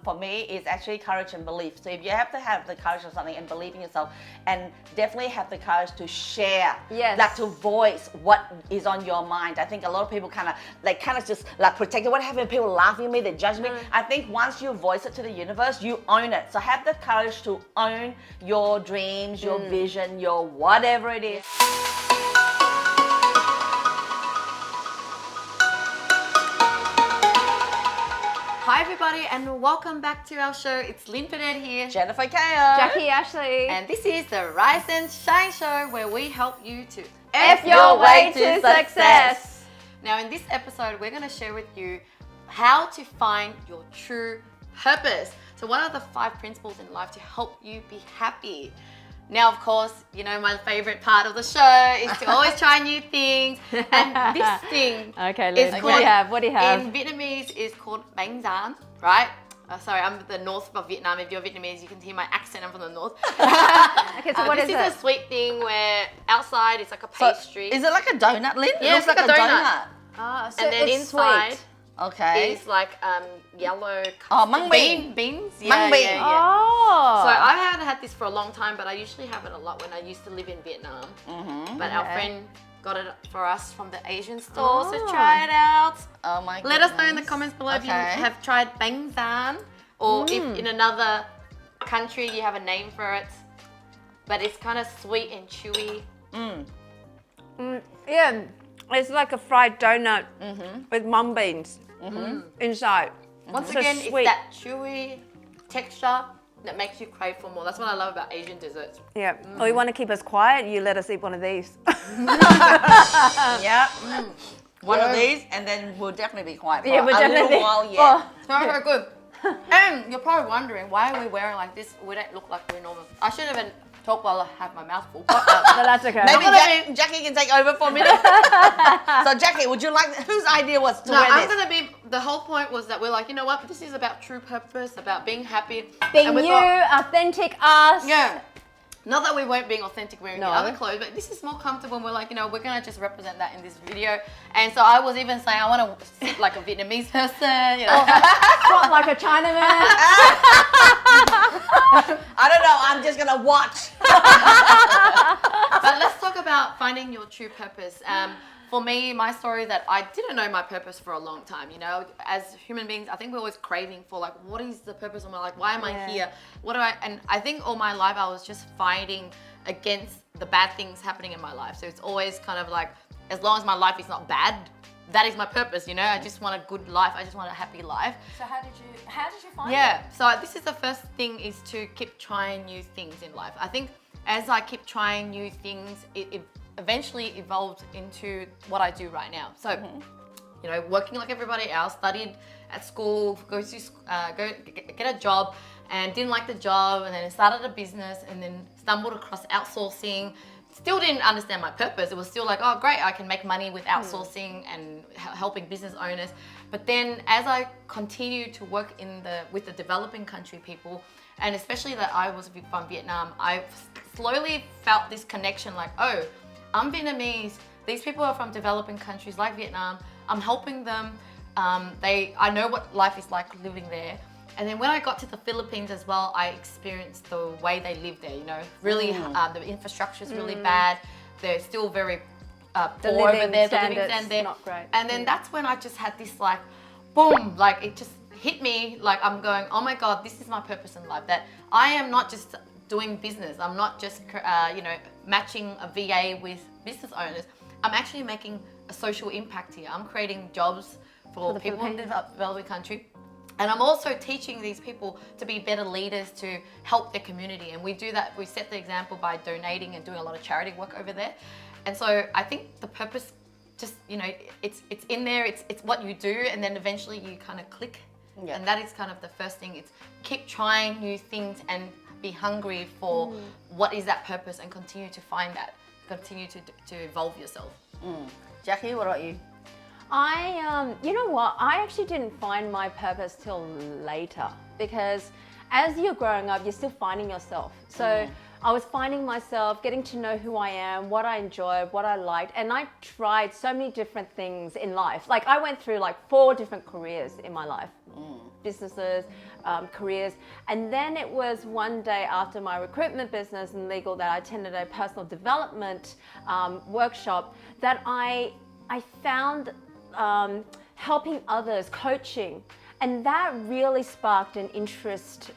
For me, it's actually courage and belief. So if you have to have the courage of something and believe in yourself, and definitely have the courage to share, like to voice what is on your mind. I think a lot of people kind of just like protect it. What happens? People laughing at me, they judge me. I think once you voice it to the universe, you own it. So have the courage to own your dreams, your vision, your whatever it is. Hi everybody and welcome back to our show. It's Lynn Burnett here, Jennifer 𝐂𝐿, Jackie Ashley, and this is the Rise and Shine Show where we help you to F your way to success. Now in this episode we're going to share with you how to find your true purpose. So what are the 5 principles in life to help you be happy? Now, of course, you know my favorite part of the show is to always try new things. And this thing Liz, what do you have? In Vietnamese is called bánh rán, right? Sorry, I'm the north of Vietnam. If you're Vietnamese, you can hear my accent. I'm from the north. Okay, so what is it? This is a sweet thing where outside it's like a pastry. Is it like a donut, Lynn? Yeah, it looks like a donut. So and then it's inside sweet. Okay. is like yellow mung bean. beans. Mung bean. Oh. So I haven't had this for a long time, but I usually have it a lot when I used to live in Vietnam. But our friend got it for us from the Asian store, so try it out. Oh my god. Let us know in the comments below if you have tried bánh rán, or if in another country you have a name for it. But it's kind of sweet and chewy. Yeah, it's like a fried donut with mung beans inside. Once So again, sweet. it's that chewy texture that makes you crave for more. That's what I love about Asian desserts. Yeah. Or you want to keep us quiet? You let us eat one of these. Yeah. One of these, and then we'll definitely be quiet for Yeah, we'll a definitely little while. Oh. Very, very good. And you're probably wondering, why are we wearing like this? We don't look like we're normal. I shouldn't even talk while I have my mouth full. No, that's okay. Maybe Jackie can take over for a minute. So Jackie, would you like? Whose idea was to No, wear I'm this? gonna be. The whole point was that we're like, you know what? This is about true purpose, about being happy, Being and we you, thought, authentic us. yeah. Not that we weren't being authentic wearing the No. other clothes, but this is more comfortable. And we're like, you know, we're gonna just represent that in this video. And so I was even saying, I want to sit like a Vietnamese person, you know. Squat like a Chinaman. I don't know. I'm just gonna watch. But let's talk about finding your true purpose. For me, my story is that I didn't know my purpose for a long time. You know, as human beings, I think we're always craving for like, what is the purpose of my life? Why am I here? What do I? And I think all my life I was just fighting against the bad things happening in my life. So it's always kind of like, as long as my life is not bad, that is my purpose. You know, I just want a good life. I just want a happy life. So how did you find Yeah, so this is the first thing, is to keep trying new things in life. I think as I keep trying new things, it eventually evolved into what I do right now. So, you know, working like everybody else, studied at school, go get a job, and didn't like the job, and then started a business, and then stumbled across outsourcing. Still didn't understand my purpose. It was still like, oh great, I can make money with outsourcing and helping business owners. But then as I continued to work with the developing country people, and especially that I was from Vietnam, I slowly felt this connection like, oh, I'm Vietnamese. These people are from developing countries like Vietnam. I'm helping them. I know what life is like living there. And then when I got to the Philippines as well, I experienced the way they live there. You know, really, the infrastructure is really bad. They're still very poor over there. The living standard there, not great. And then that's when I just had this like, boom, like it just hit me. Like I'm going, oh my God, this is my purpose in life. That I am not just doing business. I'm not just, you know, matching a VA with business owners. I'm actually making a social impact here. I'm creating jobs for people in the developing country. And I'm also teaching these people to be better leaders, to help their community. And we do that, we set the example by donating and doing a lot of charity work over there. And so I think the purpose, just, you know, it's in there, it's what you do, and then eventually you kind of click. Yeah. And that is kind of the first thing. It's keep trying new things and be hungry for what is that purpose, and continue to find that, continue to evolve yourself. Jackie, what about you? You know what? I actually didn't find my purpose till later, because as you're growing up, you're still finding yourself. So I was finding myself, getting to know who I am, what I enjoy, what I liked, and I tried so many different things in life. Like I went through like 4 different careers in my life. Businesses, careers. And then it was one day after my recruitment business and legal that I attended a personal development workshop that I found helping others, coaching. And that really sparked an interest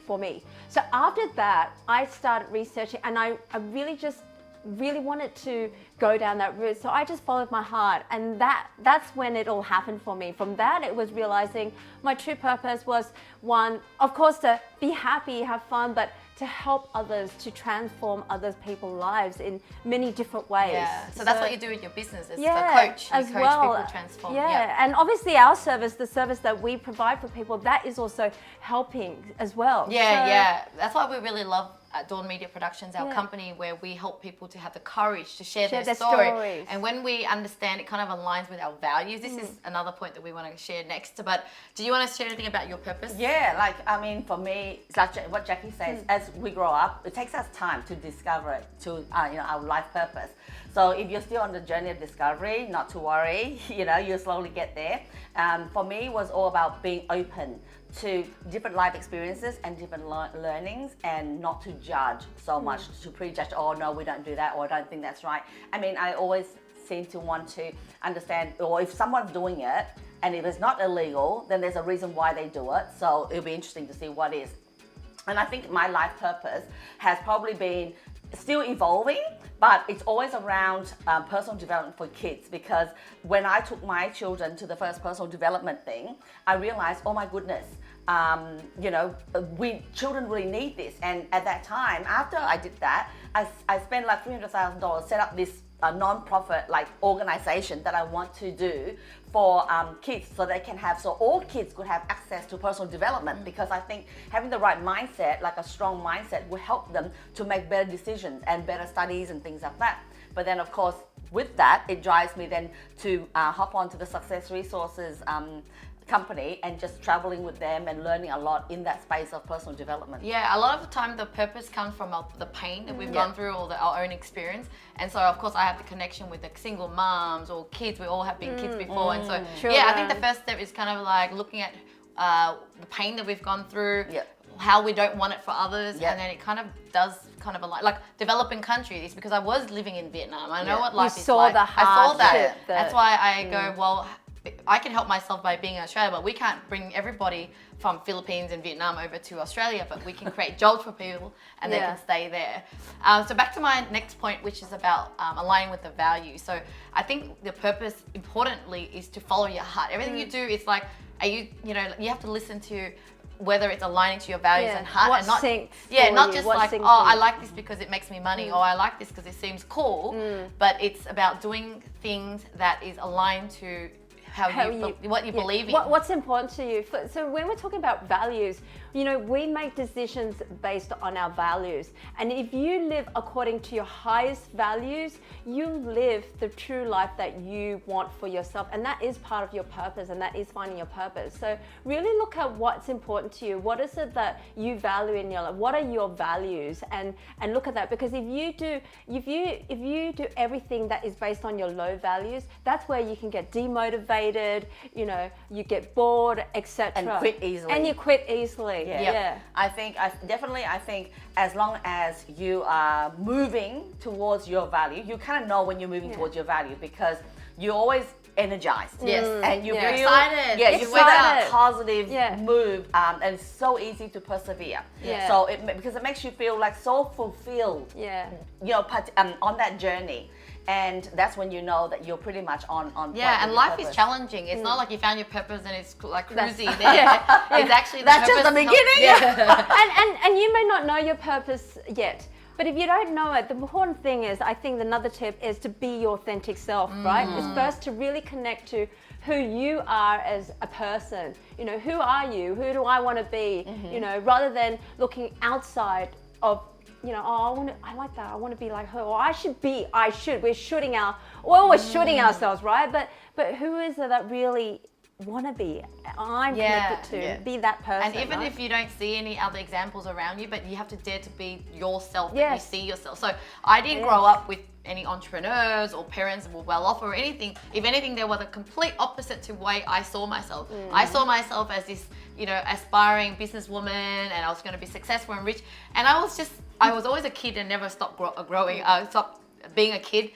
for me. So after that, I started researching, and I really wanted to go down that route. So I just followed my heart, and that's when it all happened for me. From that, it was realizing my true purpose was, one, of course, to be happy, have fun, but to help others, to transform other people's lives in many different ways. Yeah. So that's what you do with your business, as yeah, a coach. You as coach well. people transform. Yeah. And obviously our service, the service that we provide for people, that is also helping as well. Yeah. That's why we really love Dawn Media Productions, our Yeah. company, where we help people to have the courage to share Share their their story. stories. And when we understand, it kind of aligns with our values. This is another point that we want to share next. But do you want to share anything about your purpose? Yeah, like, I mean, for me, it's like what Jackie says, as we grow up, it takes us time to discover it, to our life purpose. So if you're still on the journey of discovery, not to worry, you'll slowly get there. For me, it was all about being open to different life experiences and different learnings, and not to judge so much, to prejudge, oh no, we don't do that, or I don't think that's right. I mean, I always seem to want to understand, or if someone's doing it and if it's not illegal, then there's a reason why they do it. So it'll be interesting to see what is. And I think my life purpose has probably been still evolving, but it's always around personal development for kids, because when I took my children to the first personal development thing, I realized, oh my goodness, children really need this. And at that time, after I did that, I spent like $300,000, set up this non-profit like organization that I want to do for kids, so they can have, so all kids could have access to personal development, because I think having the right mindset, like a strong mindset, will help them to make better decisions and better studies and things like that. But then of course with that, it drives me then to hop onto the Success Resources company and just traveling with them and learning a lot in that space of personal development. Yeah, a lot of the time the purpose comes from the pain that we've gone through, or our own experience. And so of course I have the connection with the single moms or kids. We all have been kids before. And so I think the first step is kind of like looking at the pain that we've gone through, how we don't want it for others, and then it kind of does kind of like developing countries, because I was living in Vietnam. I know what life is like. I saw that. That's why I go, well, I can help myself by being in Australia, but we can't bring everybody from Philippines and Vietnam over to Australia, but we can create jobs for people and they can stay there. So back to my next point, which is about aligning with the values. So I think the purpose, importantly, is to follow your heart. Everything you do is like, you have to listen to whether it's aligning to your values and heart, and not just like, oh, I like this because it makes me money, or I like this because it seems cool, but it's about doing things that is aligned to what you believe in. What's important to you. So when we're talking about values, we make decisions based on our values. And if you live according to your highest values, you live the true life that you want for yourself. And that is part of your purpose, and that is finding your purpose. So really look at what's important to you. What is it that you value in your life? What are your values? And look at that, because if you do everything that is based on your low values, that's where you can get demotivated, you get bored, etc. And quit easily. And you quit easily. Yeah. I think as long as you are moving towards your value, you kind of know when you're moving towards your value, because you're always energized. Yes. And you're excited. Yeah, you feel that positive move, and it's so easy to persevere. Yeah. So because it makes you feel like so fulfilled. Yeah. On that journey. And that's when you know that you're pretty much on point. Yeah, and life is challenging. It's not like you found your purpose and it's like cruisy there. It's actually that's just the beginning. And you may not know your purpose yet. But if you don't know it, the important thing is, I think another tip is to be your authentic self, right? It's first to really connect to who you are as a person. Who are you? Who do I want to be? Rather than looking outside of, I like that. I want to be like her, or We're shooting ourselves, right? But who is it that really want to be? I'm connected to be that person. And even if you don't see any other examples around you, but you have to dare to be yourself, that you see yourself. So I didn't grow up with any entrepreneurs or parents were well off or anything. If anything, they were the complete opposite to the way I saw myself. I saw myself as this, you know, aspiring businesswoman, and I was going to be successful and rich. And I was always a kid and never stopped growing. Stopped being a kid.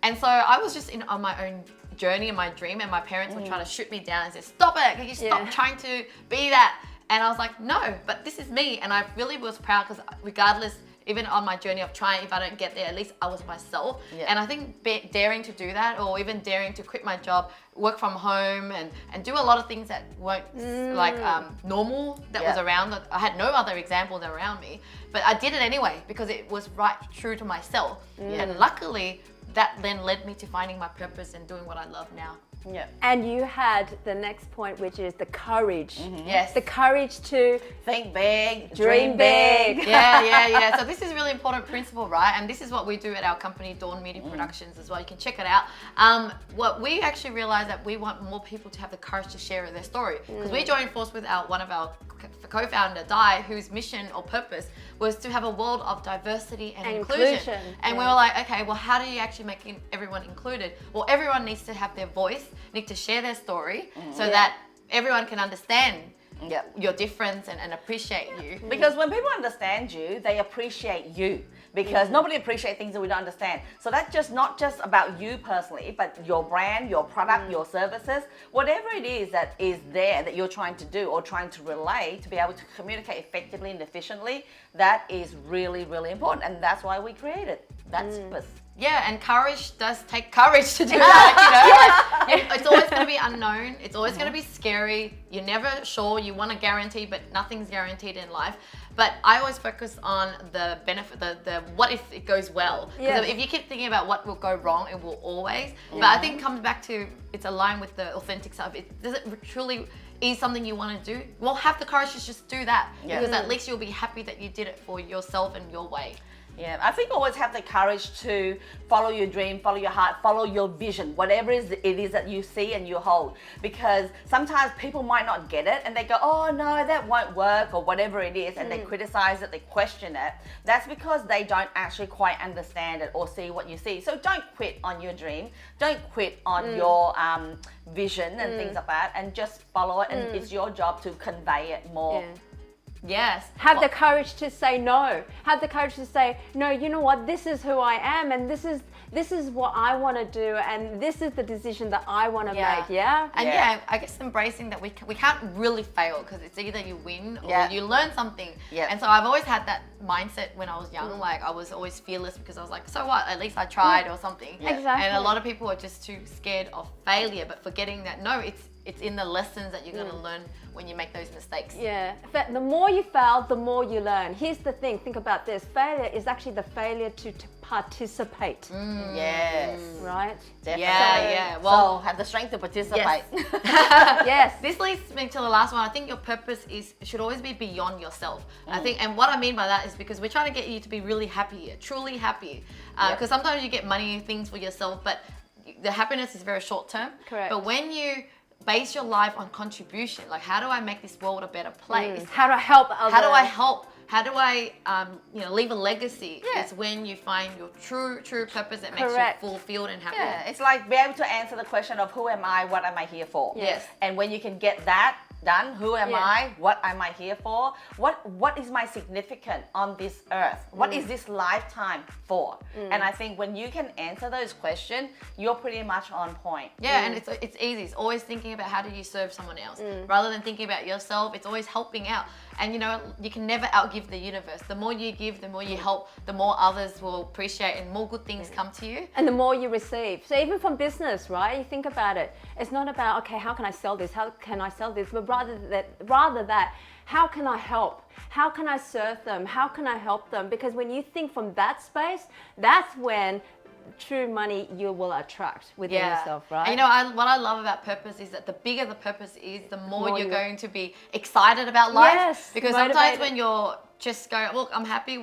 And so I was just on my own journey and my dream, and my parents were trying to shoot me down and say, stop it, can you stop trying to be that? And I was like, no, but this is me. And I really was proud, because regardless, even on my journey of trying, if I don't get there, at least I was myself. And I think daring to do that, or even daring to quit my job, work from home, and do a lot of things that weren't like normal that was around. I had no other examples around me, but I did it anyway because it was right true to myself. And luckily, that then led me to finding my purpose and doing what I love now. And you had the next point, which is the courage. Yes. The courage to think big, dream big. Yeah. So this is a really important principle, right? And this is what we do at our company, Dawn Media Productions, as well. You can check it out. What we actually realized that we want more people to have the courage to share their story, because we joined force with one of our co-founder, 𝑑𝐈𝐂𝐄𝐈, whose mission or purpose was to have a world of diversity and inclusion. And we were like, okay, well, how do you actually make everyone included? Well, everyone needs to have their voice, need to share their story, so that everyone can understand your difference and appreciate you. Because when people understand you, they appreciate you. Because nobody appreciates things that we don't understand. So that's just not just about you personally, but your brand, your product, your services, whatever it is that is there that you're trying to do or trying to relay to be able to communicate effectively and efficiently, that is really, really important. And that's why we created that purpose. Yeah, and courage does take courage to do that, you know. It's always going to be unknown. It's always going to be scary. You're never sure. You want a guarantee, but nothing's guaranteed in life. But I always focus on the benefit, the what if it goes well. Because if you keep thinking about what will go wrong, it will always. But I think it comes back to, it's aligned with the authentic self. Does it truly is something you want to do? Well, have the courage to just do that. Because at least you'll be happy that you did it for yourself and your way. Yeah, I think always have the courage to follow your dream, follow your heart, follow your vision, whatever it is that you see and you hold. Because sometimes people might not get it and they go, oh no, that won't work, or whatever it is, and they criticize it, they question it. That's because they don't actually quite understand it or see what you see. So don't quit on your dream, don't quit on your vision and things like that, and just follow it, and it's your job to convey it more. Yes. Have the courage to say no. Have the courage to say, no, you know what, this is who I am, and this is what I want to do, and this is the decision that I want to make, And I guess embracing that we can't really fail, because it's either you win or you learn something. And so I've always had that mindset when I was young, like I was always fearless, because I was like, so what, at least I tried or something. Exactly. And a lot of people are just too scared of failure, but forgetting that, no, it's in the lessons that you're going to learn when you make those mistakes. But the more you fail, the more you learn. Here's the thing, think about this. Failure is actually the failure to participate. Yes. Right? Definitely. Well, have the strength to participate. Yes. This leads me to the last one. I think your purpose should always be beyond yourself. I think, and what I mean by that is because we're trying to get you to be really happy, truly happy. Because sometimes you get money, things for yourself, but the happiness is very short term. Correct. But when you base your life on contribution, like how do I make this world a better place? How to help others? How do I help? How do I, leave a legacy? It's when you find your true purpose that makes you fulfilled and happy. Yeah, it's like be able to answer the question of who am I, what am I here for? Yes. And when you can get that done, who am I, what am I here for, what is my significance on this earth, what is this lifetime for? And I think when you can answer those questions, you're pretty much on point. And it's easy. It's always thinking about how do you serve someone else rather than thinking about yourself. It's always helping out. And you can never outgive the universe. The more you give, the more you help, the more others will appreciate and more good things come to you. And the more you receive. So even from business, right? You think about it. It's not about, okay, how can I sell this? How can I sell this? But rather that, how can I help? How can I serve them? How can I help them? Because when you think from that space, that's when true money you will attract within yourself, right? And what I love about purpose is that the bigger the purpose is, the more you're going to be excited about life. Yes, because sometimes when you're just going, look, I'm happy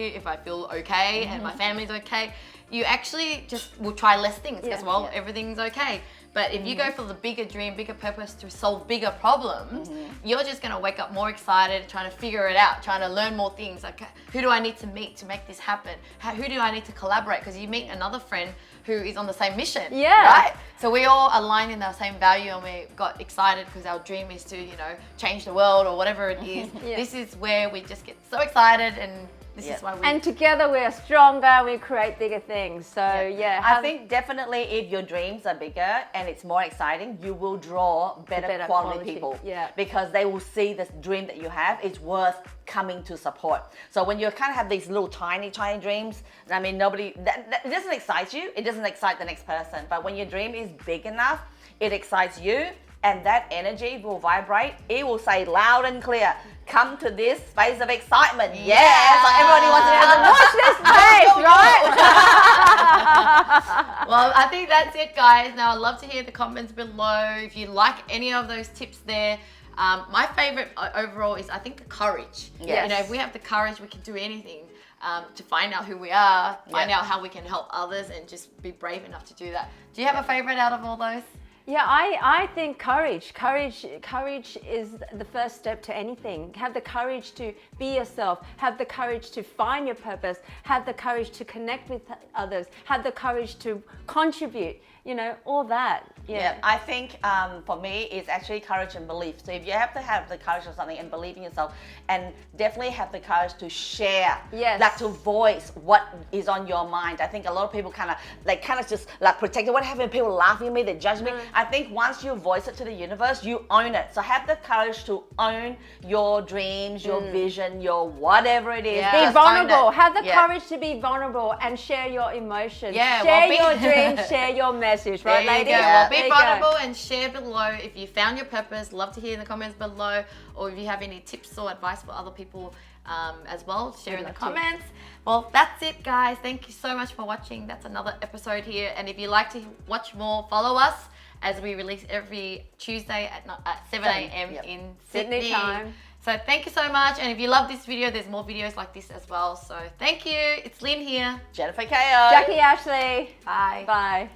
if I feel okay and my family's okay. you actually just will try less things because, well, everything's okay. But if you go for the bigger dream, bigger purpose to solve bigger problems, you're just going to wake up more excited, trying to figure it out, trying to learn more things. Like, who do I need to meet to make this happen? Who do I need to collaborate? Because you meet another friend who is on the same mission, right? So we all align in our same value, and we got excited because our dream is to, you know, change the world or whatever it is. This is where we just get so excited, and this is why we... And together we're stronger, we create bigger things. So I think definitely if your dreams are bigger and it's more exciting, you will draw better quality people. Because they will see this dream that you have is worth coming to support. So when you kind of have these little tiny dreams, I mean, it doesn't excite you, it doesn't excite the next person. But when your dream is big enough, it excites you, and that energy will vibrate. It will say loud and clear, come to this space of excitement. So everybody wants to come watch this space, right? Well, I think that's it, guys. Now, I'd love to hear the comments below if you like any of those tips there. My favorite overall is, I think, the courage. You know, if we have the courage, we can do anything. To find out who we are, find out how we can help others, and just be brave enough to do that. Do you have a favorite out of all those? Yeah, I think courage is the first step to anything. Have the courage to be yourself, have the courage to find your purpose, have the courage to connect with others, have the courage to contribute, you know, all that. I think for me, it's actually courage and belief. So if you have to have the courage of something and believe in yourself, and definitely have the courage to share, like to voice what is on your mind. I think a lot of people kind of just like protect it. What happens? People laughing at me, they judge me. I think once you voice it to the universe, you own it. So have the courage to own your dreams, your vision, your whatever it is. Be vulnerable. Have the courage to be vulnerable and share your emotions. Share your dreams, share your message, right, ladies? Well, be vulnerable and share below if you found your purpose. Love to hear in the comments below, or if you have any tips or advice for other people as well, share in the comments. Well, that's it, guys. Thank you so much for watching. That's another episode here. And if you'd like to watch more, follow us as we release every Tuesday at 7 a.m. in Sydney time. So thank you so much. And if you love this video, there's more videos like this as well. So thank you. It's Lynn here. Jennifer 𝐂𝐿. Jackie Ashley. Bye. Bye.